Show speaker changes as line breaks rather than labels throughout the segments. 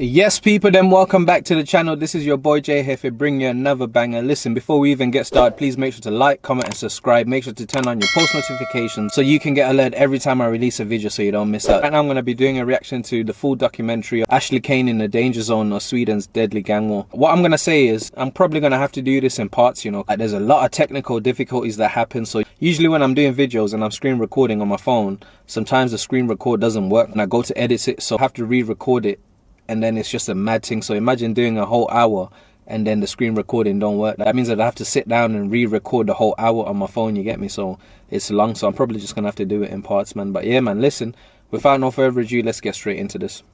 Yes, people, then welcome back to the channel. This is your boy Jay here for bringing you another banger. Listen, before we even get started, please make sure to like, comment and subscribe. Make sure to turn on your post notifications so you can get alert every time I release a video so you don't miss out. Right now I'm going to be doing a reaction to the full documentary of Ashley Cain in the danger zone of Sweden's deadly gang war. What I'm going to say is I'm probably going to have to do this in parts, you know. Like, there's a lot of technical difficulties that happen. So usually when I'm doing videos and I'm screen recording on my phone, sometimes the screen record doesn't work and I go to edit it, so I have to re-record it. And then it's just a mad thing. So imagine doing a whole hour and then the screen recording don't work. That means that I have to sit down and re-record the whole hour on my phone, you get me? So it's long, so I'm probably just gonna have to do it in parts, man. But yeah, man, listen, without no further ado, let's get straight into this.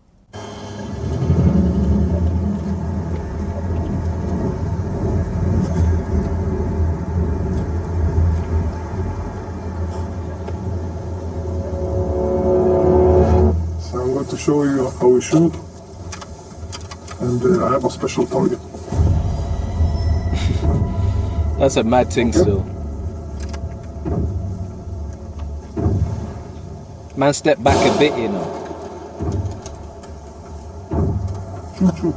So I'm going to show you how we shoot. And I have a special target.
That's a mad thing, okay. Still. Man, step back a bit, you know.
Shoot.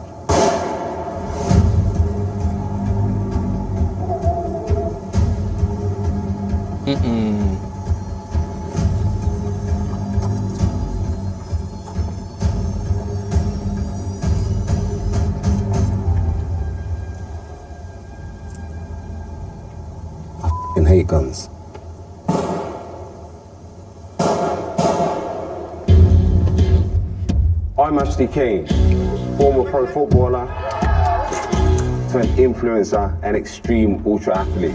And hate guns. I'm Ashley Cain, former pro footballer to an influencer and extreme ultra athlete.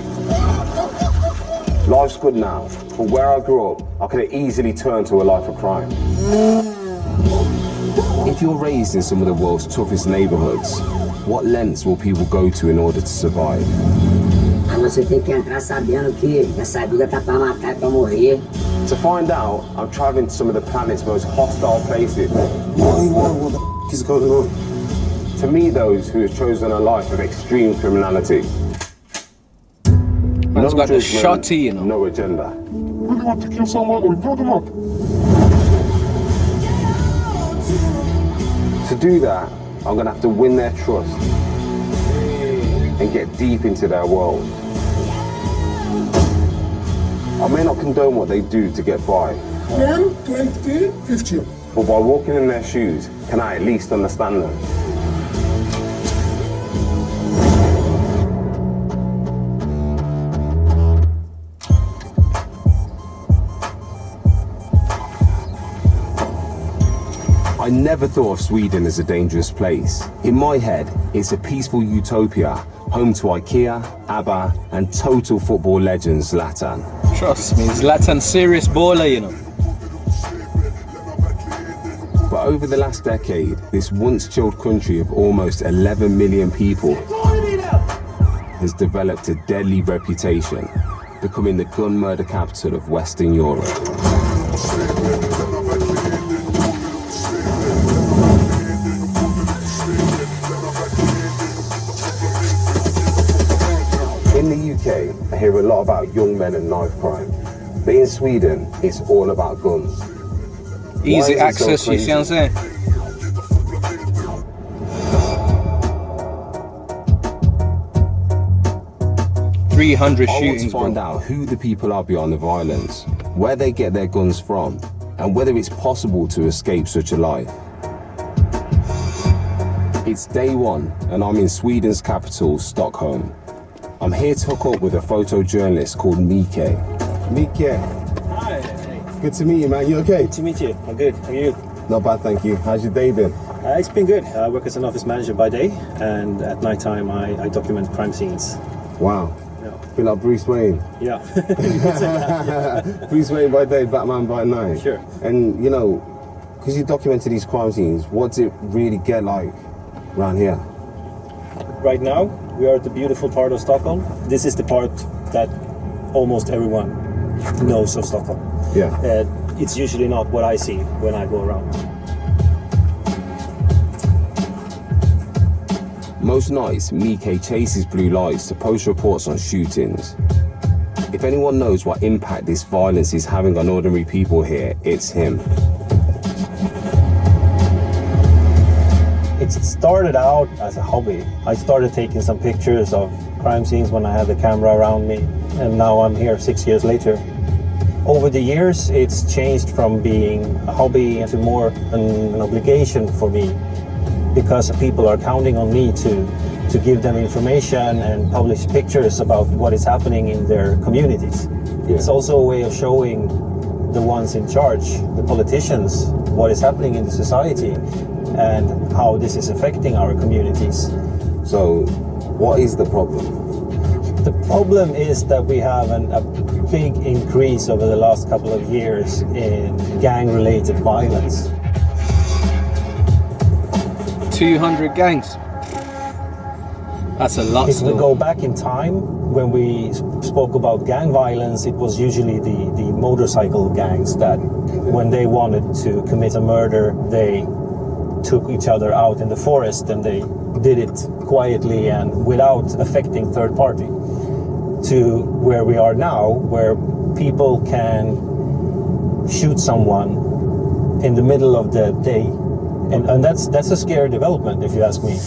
Life's good now, but where I grew up, I could have easily turned to a life of crime. If you're raised in some of the world's toughest neighborhoods, what lengths will people go to in order to survive?
Você tem que entrar sabendo que essa vida tá pra matar, pra morrer.
To find out, I'm traveling to some of the planet's most hostile places.
What the f is going on?
To meet those who have chosen a life of extreme criminality.
Man's got the shotty, you know.
No agenda.
We want to kill someone, we blow them up.
To do that, I'm gonna have to win their trust and get deep into their world. I may not condone what they do to get by.
10, 20, 50.
But by walking in their shoes, can I at least understand them? I never thought of Sweden as a dangerous place. In my head, it's a peaceful utopia, home to IKEA, ABBA, and total football legend Zlatan.
Trust me, Zlatan's serious baller, you know.
But over the last decade, this once chilled country of almost 11 million people has developed a deadly reputation, becoming the gun murder capital of Western Europe. In the UK, I hear a lot about young men and knife crime. But in Sweden, it's all about guns.
Easy access, you see what I'm saying? I want
to find out who the people are behind the violence, where they get their guns from, and whether it's possible to escape such a life. It's day one, and I'm in Sweden's capital, Stockholm. I'm here to hook up with a photojournalist called Mike. Mike.
Hi.
Good to meet you, man. You okay?
Good to meet you. I'm good. How are you?
Not bad, thank you. How's your day been?
It's been good. I work as an office manager by day, and at night time I document crime scenes.
Wow.
Yeah.
Feel like Bruce Wayne.
Yeah. You could say that.
Bruce Wayne by day, Batman by night.
Sure.
And you know, because you documented these crime scenes, what's it really get like around here?
Right now, we are at the beautiful part of Stockholm. This is the part that almost everyone knows of Stockholm.
Yeah.
It's usually not what I see when I go around.
Most nights, Mike chases blue lights to post reports on shootings. If anyone knows what impact this violence is having on ordinary people here, it's him.
It started out as a hobby. I started taking some pictures of crime scenes when I had the camera around me, and now I'm here 6 years later. Over the years, it's changed from being a hobby to more an obligation for me, because people are counting on me to give them information and publish pictures about what is happening in their communities.
Yeah.
It's also a way of showing the ones in charge, the politicians, what is happening in the society and how this is affecting our communities.
So, what is the problem?
The problem is that we have a big increase over the last couple of years in gang-related violence.
200 gangs. That's a lot.
If we go back in time, when we spoke about gang violence, it was usually the motorcycle gangs that when they wanted to commit a murder, they took each other out in the forest and they did it quietly and without affecting third party. To where we are now, where people can shoot someone in the middle of the day. And that's a scary development, if you ask me.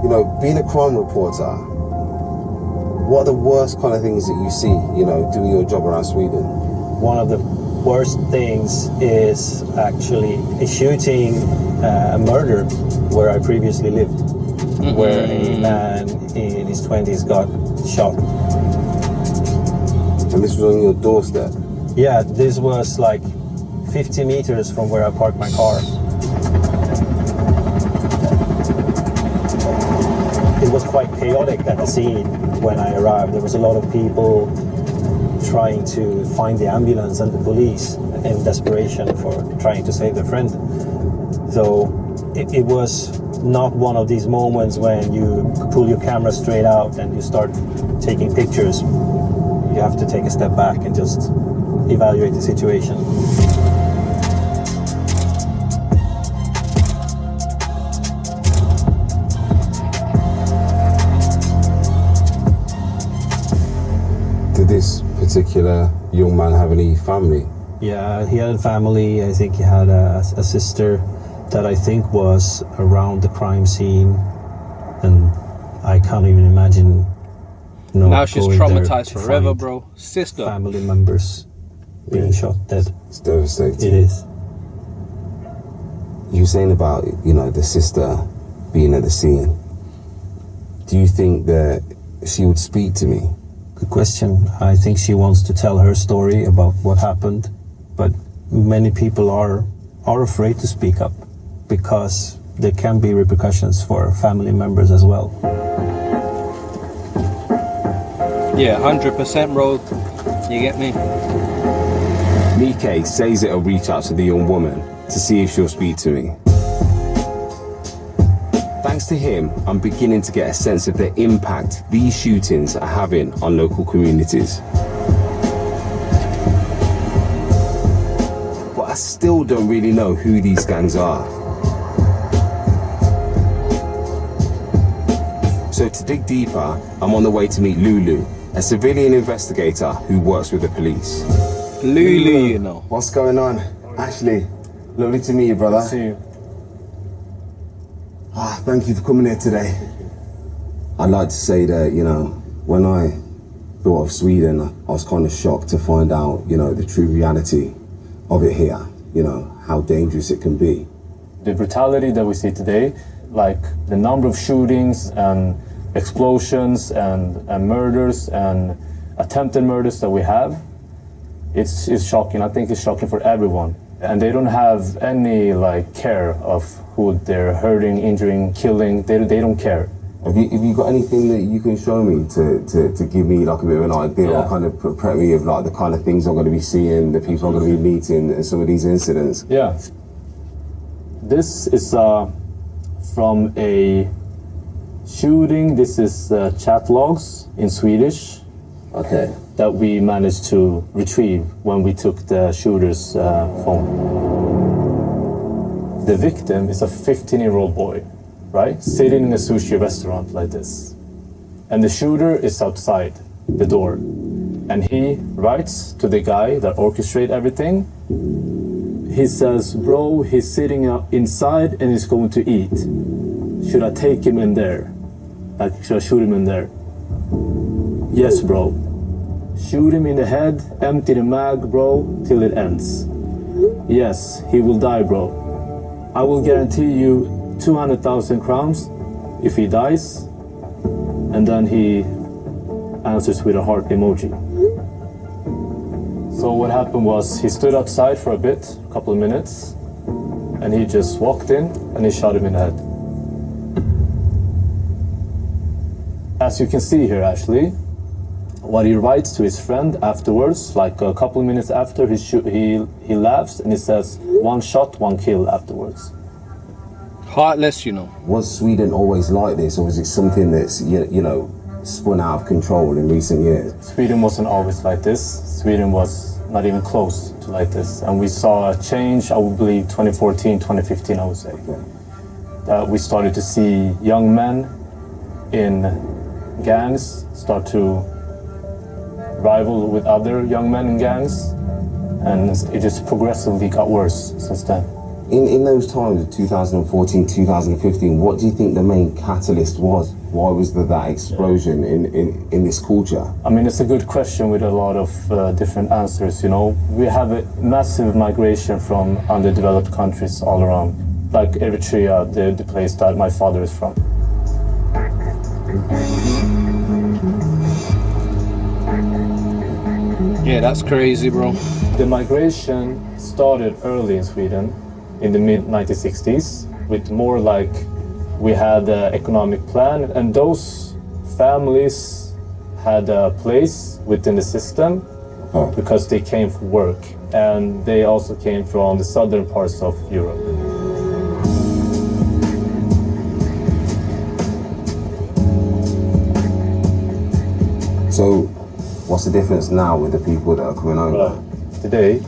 You know, being a crime reporter, what are the worst kind of things that you see, you know, doing your job around Sweden?
One of the worst things is actually a shooting, a murder where I previously lived, where a man in his 20s got shot.
And this was on your doorstep?
Yeah, this was like 50 meters from where I parked my car. It was quite chaotic at the scene when I arrived. There was a lot of people trying to find the ambulance and the police in desperation for trying to save their friend. So it was not one of these moments when you pull your camera straight out and you start taking pictures. You have to take a step back and just evaluate the situation.
Did this particular young man have any family?
Yeah, he had a family. I think he had a sister that I think was around the crime scene, and I can't even imagine.
Now she's traumatized forever, bro. Sister.
Family members being shot dead.
It's devastating.
It is.
You were saying about, you know, the sister being at the scene. Do you think that she would speak to me?
Good question. I think she wants to tell her story about what happened, but many people are afraid to speak up because there can be repercussions for family members as well.
Yeah, 100%, bro. You get me?
Nike says it'll reach out to the young woman to see if she'll speak to me. Thanks to him, I'm beginning to get a sense of the impact these shootings are having on local communities. But I still don't really know who these gangs are. So to dig deeper, I'm on the way to meet Lulu, a civilian investigator who works with the police.
Lulu, you know.
What's going on? Ashley, lovely to meet you, brother.
See you.
Thank you for coming here today. I'd like to say that, you know, when I thought of Sweden, I was kind of shocked to find out, you know, the true reality of it here, you know, how dangerous it can be.
The brutality that we see today, like the number of shootings and explosions and murders and attempted murders that we have, it's shocking. I think it's shocking for everyone. And they don't have any like care of who they're hurting, injuring, killing. They don't care.
Have you got anything that you can show me to give me like a bit of an idea, or kind of prepare me of like the kind of things I'm going to be seeing, the people I'm going to be meeting, and some of these incidents?
Yeah. This is from a shooting. This is chat logs in Swedish.
Okay.
That we managed to retrieve when we took the shooter's phone. The victim is a 15-year-old boy, right? Sitting in a sushi restaurant like this. And the shooter is outside the door. And he writes to the guy that orchestrated everything. he says, bro, he's sitting up inside and he's going to eat. Should I take him in there? Like, should I shoot him in there? Yes, bro. Shoot him in the head, empty the mag, bro, till it ends. Yes, he will die, bro. I will guarantee you 200,000 crowns if he dies. And then he answers with a heart emoji. So what happened was he stood outside for a bit, a couple of minutes, and he just walked in and he shot him in the head. As you can see here, actually, what he writes to his friend afterwards, like a couple of minutes after, he laughs and he says, "One shot, one kill" afterwards.
Heartless, you know.
Was Sweden always like this, or was it something that's, you know, spun out of control in recent years?
Sweden wasn't always like this. Sweden was not even close to like this. And we saw a change, I would believe, 2014, 2015, I would say. That we started to see young men in gangs start to rival with other young men in gangs. And it just progressively got worse since then.
In those times, 2014, 2015, what do you think the main catalyst was? Why was there that explosion in this culture?
I mean, it's a good question with a lot of different answers, you know. We have a massive migration from underdeveloped countries all around, like Eritrea, the place that my father is from.
Yeah, that's crazy, bro.
The migration started early in Sweden, in the mid-1960s, with more like we had an economic plan, and those families had a place within the system because they came for work, and they also came from the southern parts of Europe.
So, what's the difference now with the people that are coming over?
Today,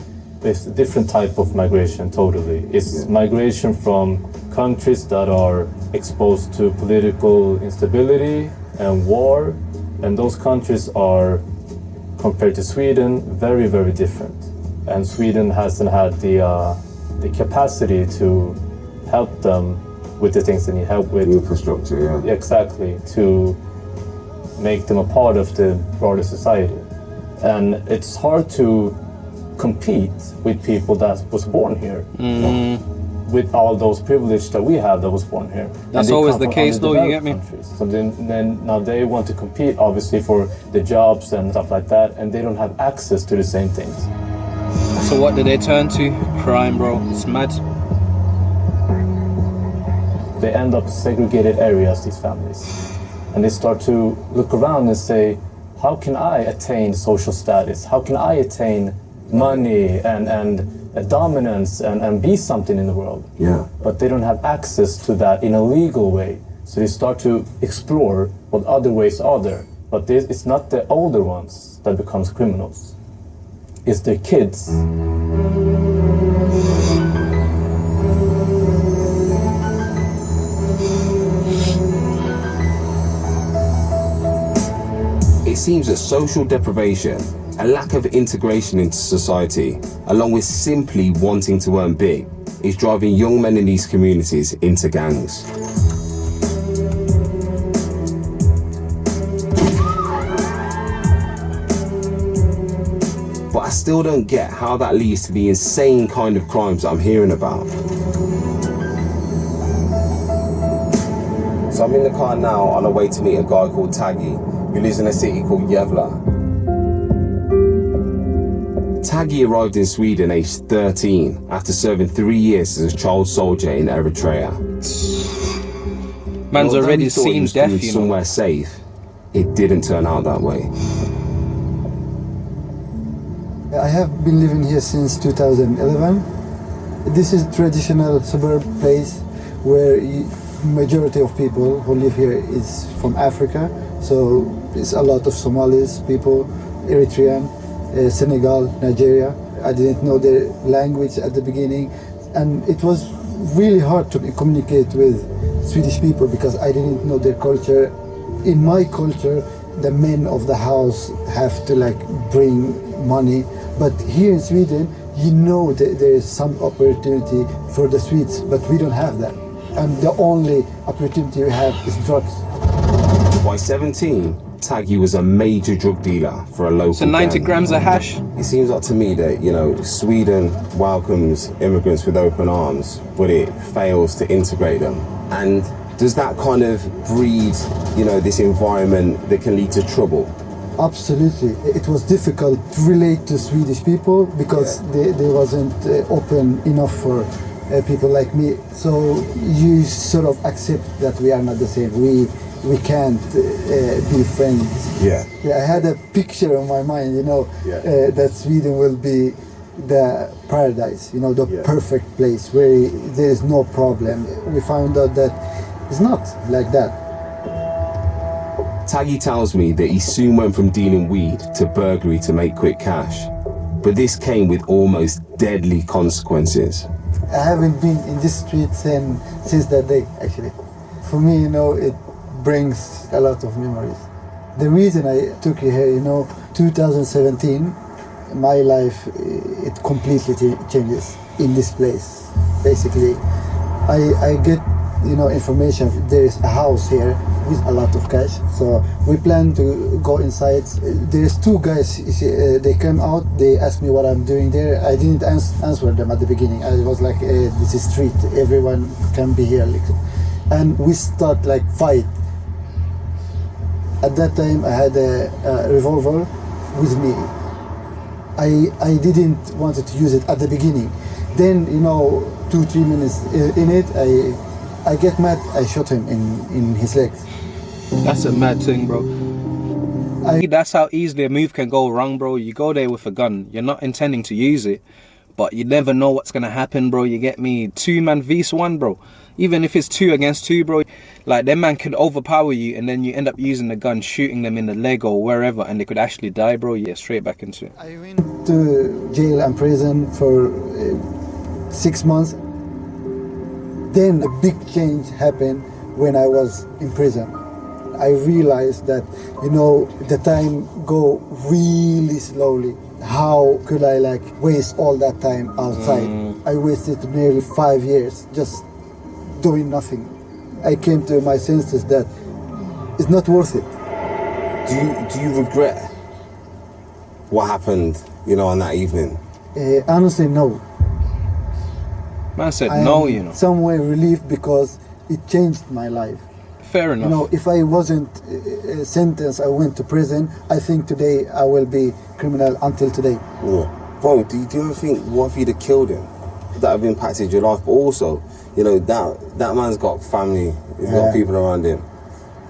it's a different type of migration, totally. It's migration from countries that are exposed to political instability and war, and those countries are, compared to Sweden, very, very different. And Sweden hasn't had the capacity to help them with the things they need help with.
Infrastructure, yeah.
Exactly, to make them a part of the broader society. And it's hard to compete with people that was born here, with all those privileges that we have that was born here.
That's always the case, though, you get me?
So then now they want to compete, obviously, for the jobs and stuff like that, and they don't have access to the same things.
So what do they turn to? Crime, bro. It's mad.
They end up in segregated areas, these families, and they start to look around and say, how can I attain social status? How can I attain money and dominance and be something in the world?
Yeah.
But they don't have access to that in a legal way. So they start to explore what other ways are there. But it's not the older ones that becomes criminals. It's their kids.
It seems that social deprivation, a lack of integration into society, along with simply wanting to earn big, is driving young men in these communities into gangs. But I still don't get how that leads to the insane kind of crimes that I'm hearing about. So I'm in the car now on the way to meet a guy called Taggy, who lives in a city called Gävle. Taggy arrived in Sweden aged 13 after serving 3 years as a child soldier in Eritrea.
Man's
Although
already
he thought he
seen
was
death,
going
you know.
somewhere safe, it didn't turn out that way.
I have been living here since 2011. This is a traditional suburb place where majority of people who live here is from Africa. So it's a lot of Somalis, people, Eritrean, Senegal, Nigeria. I didn't know their language at the beginning, and it was really hard to communicate with Swedish people because I didn't know their culture. In my culture, the men of the house have to like bring money, but here in Sweden, you know that there is some opportunity for the Swedes, but we don't have that. And the only opportunity we have is drugs.
By 17, Taggy was a major drug dealer for a local
So 90
gang.
grams of hash.
It seems like to me that, you know, Sweden welcomes immigrants with open arms, but it fails to integrate them. And does that kind of breed, you know, this environment that can lead to trouble?
Absolutely. It was difficult to relate to Swedish people because they wasn't open enough for people like me. So you sort of accept that we are not the same. We can't be friends.
Yeah.
I had a picture in my mind, you know, that Sweden will be the paradise, you know, the perfect place where there is no problem. We found out that it's not like that.
Taggy tells me that he soon went from dealing weed to burglary to make quick cash. But this came with almost deadly consequences.
I haven't been in this street since that day, actually. For me, you know, it brings a lot of memories. The reason I took you here, you know, 2017, my life, it completely changes in this place. Basically, I get, you know, information. There is a house here with a lot of cash, so we plan to go inside. There's two guys, they came out, they asked me what I'm doing there. I didn't answer them at the beginning. I was like, this is street, everyone can be here. And we start like fight. At that time I had a revolver with me. I didn't want to use it at the beginning. Then, you know, 2-3 minutes in it, I get mad, I shot him in his legs.
That's a mad thing, bro. That's how easily a move can go wrong, bro. You go there with a gun, you're not intending to use it, but you never know what's gonna happen, bro. You get me? 2-man vs 1, bro. Even if it's 2 against 2, bro, like that man could overpower you, and then you end up using the gun, shooting them in the leg or wherever, and they could actually die, bro. Yeah, straight back into it.
I went to jail and prison for 6 months. Then a big change happened when I was in prison. I realized that, you know, the time go really slowly. How could I like waste all that time outside? I wasted nearly 5 years just doing nothing. I came to my senses that it's not worth it.
Do you regret what happened, you know, on that evening?
Honestly, no.
Man said
I
no,
am
you know.
somewhere relieved because it changed my life.
Fair enough.
You know, if I wasn't sentenced, I went to prison, I think today I will be criminal until today.
Yeah. Bro, do you ever think, what if you'd have killed him? That have impacted your life, but also, you know, that man's got family, he's got people around him.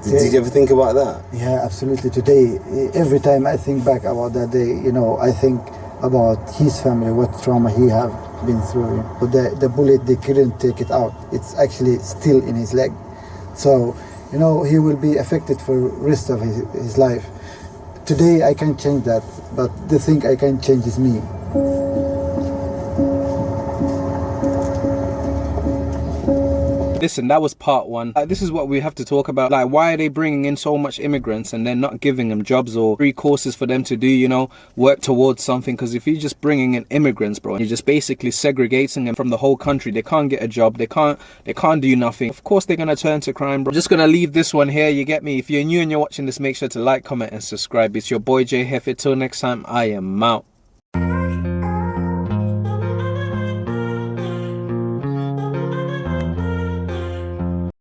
Did you ever think about that?
Yeah, absolutely. Today, every time I think back about that day, you know, I think about his family, what trauma he have been through. But the bullet, they couldn't take it out. It's actually still in his leg. So, you know, he will be affected for the rest of his life. Today, I can't change that, but the thing I can change is me.
Listen, that was part 1. This is what we have to talk about. Like, why are they bringing in so much immigrants and they're not giving them jobs or free courses for them to do, you know, work towards something? Because if you're just bringing in immigrants, bro, you're just basically segregating them from the whole country. They can't get a job. They can't do nothing. Of course, they're going to turn to crime, bro. I'm just going to leave this one here. You get me? If you're new and you're watching this, make sure to like, comment and subscribe. It's your boy J Hefe. Till next time, I am out.